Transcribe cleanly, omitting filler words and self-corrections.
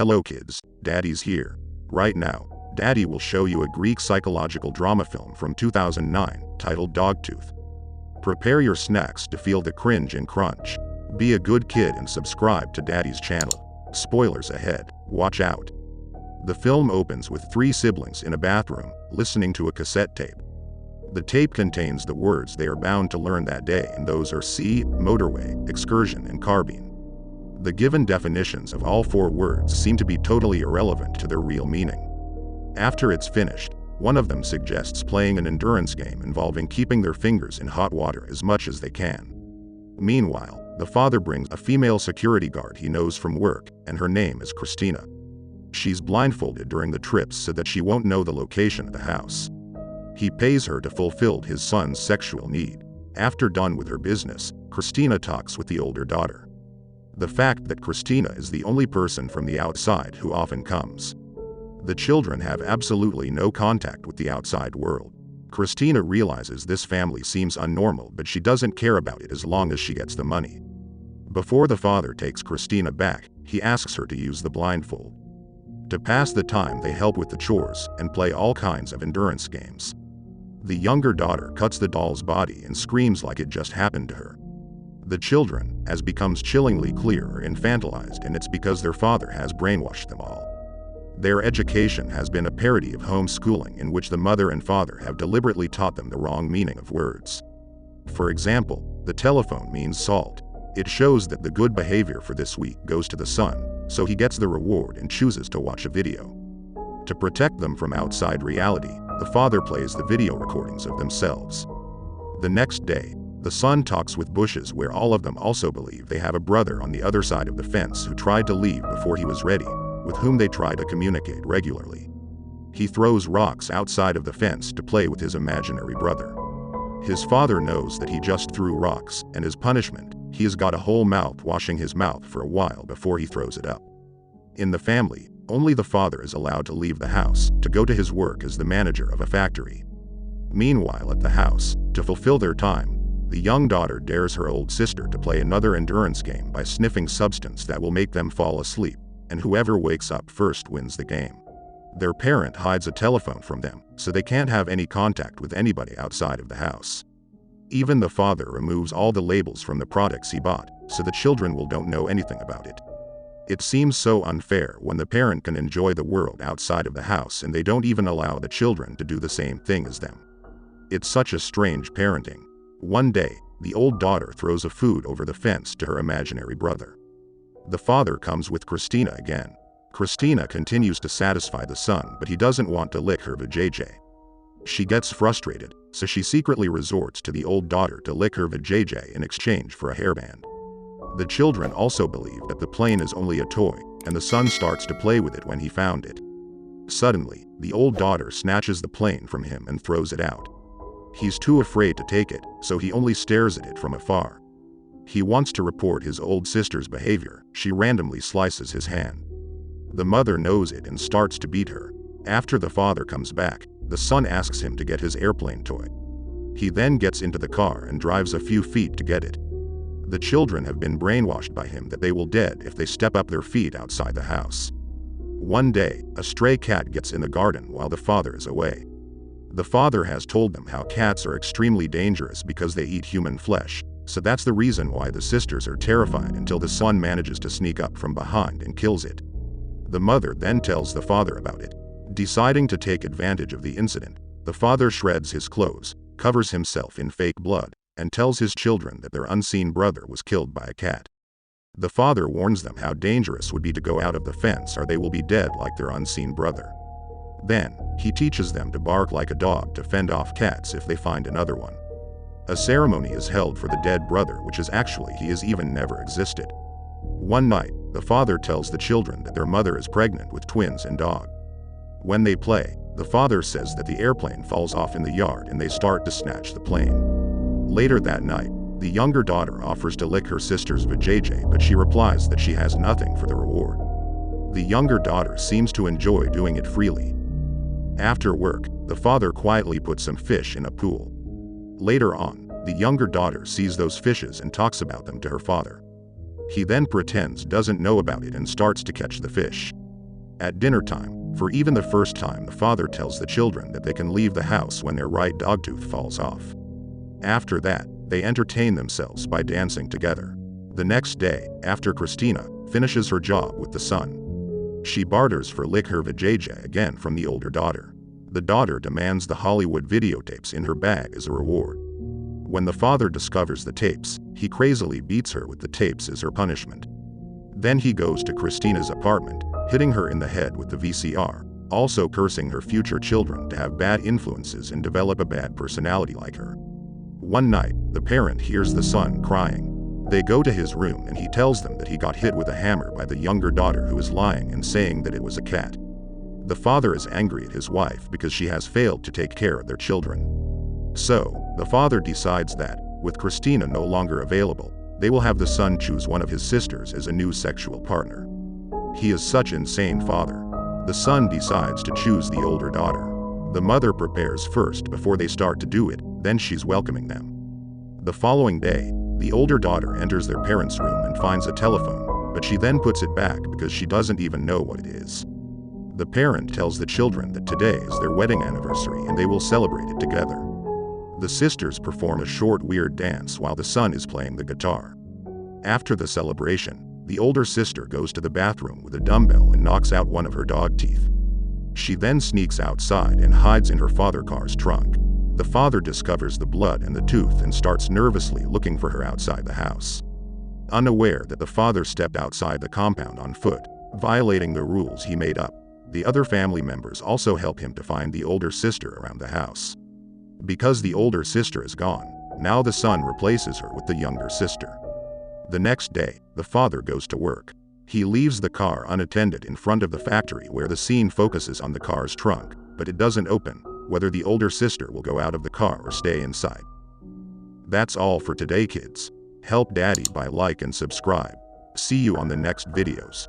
Hello kids, Daddy's here. Right now, Daddy will show you a Greek psychological drama film from 2009 titled Dogtooth. Prepare your snacks to feel the cringe and crunch. Be a good kid and subscribe to Daddy's channel. Spoilers ahead, watch out. The film opens with three siblings in a bathroom, listening to a cassette tape. The tape contains the words they are bound to learn that day, and those are sea, motorway, excursion, and carbine. The given definitions of all four words seem to be totally irrelevant to their real meaning. After it's finished, one of them suggests playing an endurance game involving keeping their fingers in hot water as much as they can. Meanwhile, the father brings a female security guard he knows from work, and her name is Christina. She's blindfolded during the trips so that she won't know the location of the house. He pays her to fulfill his son's sexual need. After done with her business, Christina talks with the older daughter. The fact that Christina is the only person from the outside who often comes. The children have absolutely no contact with the outside world. Christina realizes this family seems unnormal, but she doesn't care about it as long as she gets the money. Before the father takes Christina back, he asks her to use the blindfold. To pass the time, they help with the chores and play all kinds of endurance games. The younger daughter cuts the doll's body and screams like it just happened to her. The children, as becomes chillingly clear, are infantilized, and it's because their father has brainwashed them all. Their education has been a parody of homeschooling, in which the mother and father have deliberately taught them the wrong meaning of words. For example, the telephone means salt. It shows that the good behavior for this week goes to the son, so he gets the reward and chooses to watch a video. To protect them from outside reality, the father plays the video recordings of themselves. The next day, the son talks with bushes, where all of them also believe they have a brother on the other side of the fence who tried to leave before he was ready, with whom they try to communicate regularly. He throws rocks outside of the fence to play with his imaginary brother. His father knows that he just threw rocks, and as punishment, he has got a whole mouth washing his mouth for a while before he throws it up. In the family, only the father is allowed to leave the house to go to his work as the manager of a factory. Meanwhile, at the house, to fulfill their time, the young daughter dares her old sister to play another endurance game by sniffing substance that will make them fall asleep, and whoever wakes up first wins the game. Their parent hides a telephone from them, so they can't have any contact with anybody outside of the house. Even the father removes all the labels from the products he bought, so the children don't know anything about it. It seems so unfair when the parent can enjoy the world outside of the house and they don't even allow the children to do the same thing as them. It's such a strange parenting. One day, the old daughter throws a food over the fence to her imaginary brother. The father comes with Christina again. Christina continues to satisfy the son, but he doesn't want to lick her vajayjay. She gets frustrated, so she secretly resorts to the old daughter to lick her vajayjay in exchange for a hairband. The children also believe that the plane is only a toy, and the son starts to play with it when he found it. Suddenly, the old daughter snatches the plane from him and throws it out. He's too afraid to take it, so he only stares at it from afar. He wants to report his old sister's behavior. She randomly slices his hand. The mother knows it and starts to beat her. After the father comes back, the son asks him to get his airplane toy. He then gets into the car and drives a few feet to get it. The children have been brainwashed by him that they will dead if they step up their feet outside the house. One day, a stray cat gets in the garden while the father is away. The father has told them how cats are extremely dangerous because they eat human flesh, so that's the reason why the sisters are terrified until the son manages to sneak up from behind and kills it. The mother then tells the father about it. Deciding to take advantage of the incident, the father shreds his clothes, covers himself in fake blood, and tells his children that their unseen brother was killed by a cat. The father warns them how dangerous would be to go out of the fence, or they will be dead like their unseen brother. Then, he teaches them to bark like a dog to fend off cats if they find another one. A ceremony is held for the dead brother, which is actually he has even never existed. One night, the father tells the children that their mother is pregnant with twins and dog. When they play, the father says that the airplane falls off in the yard and they start to snatch the plane. Later that night, the younger daughter offers to lick her sister's vajayjay, but she replies that she has nothing for the reward. The younger daughter seems to enjoy doing it freely. After work, the father quietly puts some fish in a pool. Later on, the younger daughter sees those fishes and talks about them to her father. He then pretends doesn't know about it and starts to catch the fish. At dinner time, for even the first time, the father tells the children that they can leave the house when their right dogtooth falls off. After that, they entertain themselves by dancing together. The next day, after Christina finishes her job with the son, she barters for lick her vajayjay again from the older daughter. The daughter demands the Hollywood videotapes in her bag as a reward. When the father discovers the tapes, he crazily beats her with the tapes as her punishment. Then he goes to Christina's apartment, hitting her in the head with the VCR, also cursing her future children to have bad influences and develop a bad personality like her. One night, the parent hears the son crying. They go to his room and he tells them that he got hit with a hammer by the younger daughter, who is lying and saying that it was a cat. The father is angry at his wife because she has failed to take care of their children. So, the father decides that, with Christina no longer available, they will have the son choose one of his sisters as a new sexual partner. He is such an insane father. The son decides to choose the older daughter. The mother prepares first before they start to do it, then she's welcoming them. The following day, the older daughter enters their parents' room and finds a telephone, but she then puts it back because she doesn't even know what it is. The parent tells the children that today is their wedding anniversary and they will celebrate it together. The sisters perform a short weird dance while the son is playing the guitar. After the celebration, the older sister goes to the bathroom with a dumbbell and knocks out one of her dog teeth. She then sneaks outside and hides in her father's car's trunk. The father discovers the blood and the tooth and starts nervously looking for her outside the house. Unaware that the father stepped outside the compound on foot, violating the rules he made up, the other family members also help him to find the older sister around the house. Because the older sister is gone, now the son replaces her with the younger sister. The next day, the father goes to work. He leaves the car unattended in front of the factory where the scene focuses on the car's trunk, but it doesn't open, whether the older sister will go out of the car or stay inside. That's all for today, kids. Help Daddy by like and subscribe. See you on the next videos.